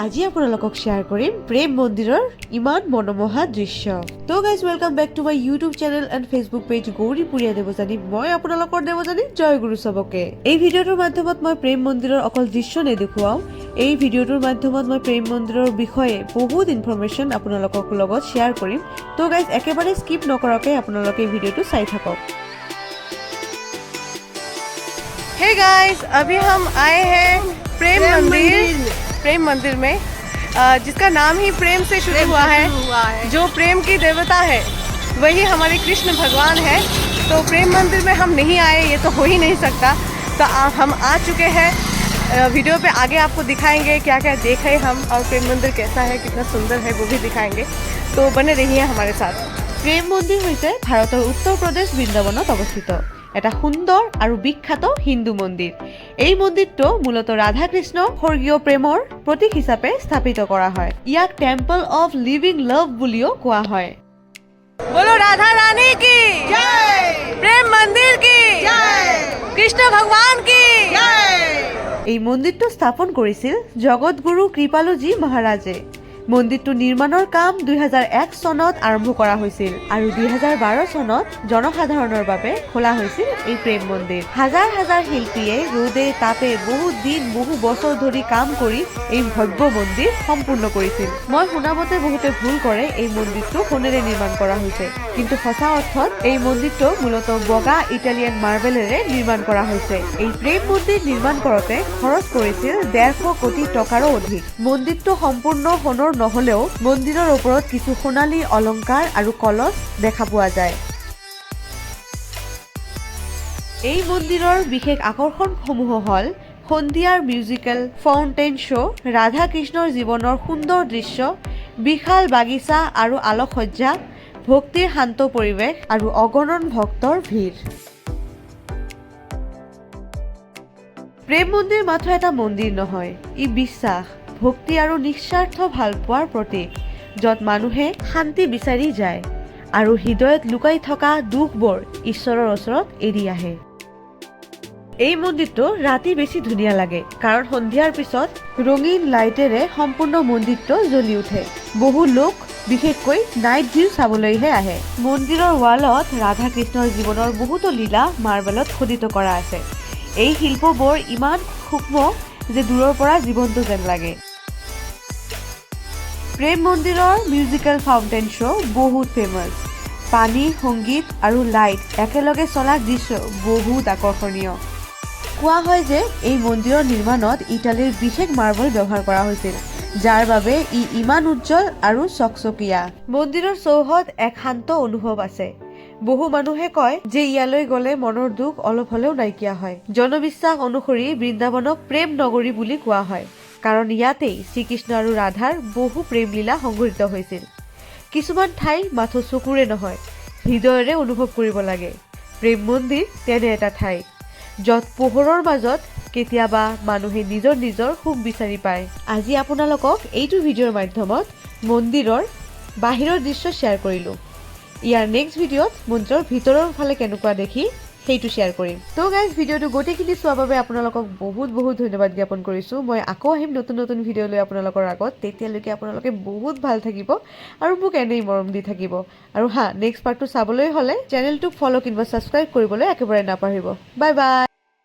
আজি আপোনালোকক শ্বেয়াৰ কৰিম প্ৰেম মন্দিৰৰ ইমান মনোমোহা দৃশ্য। তো guys welcome back to my YouTube channel and Facebook page গৌৰীপুৰীয়া দেৱযানী। মই আপোনালোকৰ দেৱযানী জয় গুৰু চবকে। এই ভিডিঅ'টোৰ মাধ্যমত মই প্ৰেম মন্দিৰৰ অকল দৃশ্য নেদেখুৱাও, এই ভিডিঅ'টোৰ মাধ্যমত মই প্ৰেম মন্দিৰৰ বিষয়ে বহুত ইনফৰমেশ্যন আপোনালোকৰ লগত শ্বেয়াৰ কৰিম। তো গাইজ একেবাৰে স্কিপ নকৰাকৈ আপোনালোকে এই ভিডিঅ'টো চাই থাকক। हे गाइस, अभी हम आए हैं प्रेम मंदिर में, जिसका नाम ही प्रेम से शुरू हुआ है। जो प्रेम की देवता है वही हमारे कृष्ण भगवान है। तो प्रेम मंदिर में हम नहीं आए ये तो हो ही नहीं सकता। तो हम आ चुके हैं। वीडियो पे आगे आपको दिखाएंगे क्या क्या देखे हम, और प्रेम मंदिर कैसा है, कितना सुंदर है वो भी दिखाएंगे। तो बने रहिए हमारे साथ। प्रेम मंदिर হৈছে ভাৰতৰ উত্তৰ প্ৰদেশ বৃন্দাবনত অৱস্থিত এটা সুন্দৰ আৰু বিখ্যাত হিন্দু মন্দিৰ। এই মন্দিৰটো মূলতঃ ৰাধা কৃষ্ণ স্বৰ্গীয় প্ৰেমৰ প্ৰতীক হিচাপে স্থাপিত কৰা হয়। ইয়াক টেম্পল অফ লিভিং লাভ বুলিও কোৱা হয়। बोलो राधा रानी की जय, प्रेम मंदिर की जय, কৃষ্ণ ভগৱান की जय। এই মন্দিৰটো স্থাপন কৰিছিল জগতগুৰু কৃপালুজী মহাৰাজে। মন্দিৰটো নিৰ্মাণৰ কাম 2001 চনত আৰম্ভ কৰা হৈছিল আৰু 2012 চনত জনসাধাৰণৰ বাবে খোলা হৈছিল এই প্ৰেম মন্দিৰ। হাজাৰ হাজাৰ শিল্পীয়ে ৰ'দে তাপে বহুত দিন বহু বছৰ ধৰি কাম কৰি এই ভব্য মন্দিৰ সম্পূৰ্ণ কৰিছিল। মই শুনামতে বহুতে ভুল কৰে এই মন্দিৰটো সোণেৰে নিৰ্মাণ কৰা হৈছে, কিন্তু সঁচা অৰ্থত এই মন্দিৰটো মূলতঃ বগা ইটালিয়ান মাৰ্বেলেৰে নিৰ্মাণ কৰা হৈছে। এই প্ৰেম মন্দিৰ নিৰ্মাণ কৰোঁতে খৰচ কৰিছিল 150 কোটি টকাৰো অধিক। মন্দিৰটো সম্পূৰ্ণ সোণৰ নহলেও মন্দিৰৰ ওপৰত কিছু সোণালী অলংকাৰ আৰু কলচ দেখা পোৱা যায়। এই মন্দিৰৰ বিশেষ আকৰ্ষণসমূহ হ'ল সন্ধিয়াৰ মিউজিকেল, ফাউণ্টেইন শ্ব', ৰাধা কৃষ্ণৰ জীৱনৰ সুন্দৰ দৃশ্য, বিশাল বাগিচা আৰু আলোকসজ্জা, ভক্তিৰ শান্ত পৰিৱেশ আৰু অগণন ভক্তৰ ভিৰ। প্ৰেম মন্দিৰ মাত্ৰ এটা মন্দিৰ নহয়, ই বিশ্বাস, ভক্তি আৰু নিস্বাৰ্থ ভালপোৱাৰ প্ৰতীক, য'ত মানুহে শান্তি বিচাৰি যায় আৰু হৃদয়ত লুকাই থকা দুখবোৰ ঈশ্বৰৰ ওচৰত এৰি আহে। এই মন্দিৰটো ৰাতি বেছি ধুনীয়া লাগে, কাৰণ সন্ধিয়াৰ পিছত ৰঙীন লাইটেৰে সম্পূৰ্ণ মন্দিৰটো জ্বলি উঠে। বহু লোক বিশেষকৈ নাইট ভিউ চাবলৈহে আহে। মন্দিৰৰ ৱালত ৰাধা কৃষ্ণৰ জীৱনৰ বহুতো লীলা মাৰ্বেলত খোদিত কৰা আছে। এই শিল্পবোৰ ইমান সূক্ষ্ম যে দূৰৰ পৰা জীৱন্ত যেন লাগে। প্ৰেম মন্দিৰৰ মিউজিকেল ফাউণ্টেইন শ্ব' বহুত ফেমাছ। পানী, সংগীত আৰু লাইট একেলগে চলা দৃশ্য বহুত আকৰ্ষণীয়। কোৱা হয় যে এই মন্দিৰৰ নিৰ্মাণত ইটালীৰ বিশেষ মাৰ্বল ব্যৱহাৰ কৰা হৈছিল, যাৰ বাবে ই ইমান উজ্জ্বল আৰু চকচকীয়া। মন্দিৰৰ চৌহদ এক শান্ত অনুভৱ আছে। বহু মানুহে কয় যে ইয়ালৈ গ'লে মনৰ দুখ অলপ হ'লেও নাইকিয়া হয়। জনবিশ্বাস অনুসৰি বৃন্দাবনক প্ৰেম নগৰী বুলি কোৱা হয়, কাৰণ ইয়াতেই শ্ৰীকৃষ্ণ আৰু ৰাধাৰ বহু প্ৰেমলীলা সংঘটিত হৈছিল। কিছুমান ঠাই মাথো চকুৰে নহয়, হৃদয়েৰে অনুভৱ কৰিব লাগে। প্ৰেম মন্দিৰ তেনে এটা ঠাই, য'ত পোহৰৰ মাজত কেতিয়াবা মানুহে নিজৰ সুখ বিচাৰি পায়। আজি আপোনালোকক এইটো ভিডিঅ'ৰ মাধ্যমত মন্দিৰৰ বাহিৰৰ দৃশ্য শ্বেয়াৰ কৰিলোঁ। ইয়াৰ নেক্সট ভিডিঅ'ত মন্দিৰৰ ভিতৰৰ ফালে কেনেকুৱা দেখি সেইটো শ্বেয়াৰ কৰিম। তো গাইজ ভিডিঅ'টো গোটেইখিনি চোৱাৰ বাবে আপোনালোকক বহুত বহুত ধন্যবাদ জ্ঞাপন কৰিছোঁ। মই আকৌ আহিম নতুন নতুন ভিডিঅ' লৈ আপোনালোকৰ আগত। তেতিয়ালৈকে আপোনালোকে বহুত ভাল থাকিব আৰু মোক এনেই মৰম দি থাকিব। আৰু নেক্সট পাৰ্টটো চাবলৈ হ'লে চেনেলটোক ফ'ল' কিংবা ছাবস্ক্ৰাইব কৰিবলৈ একেবাৰে নাপাহৰিব। Bye bye.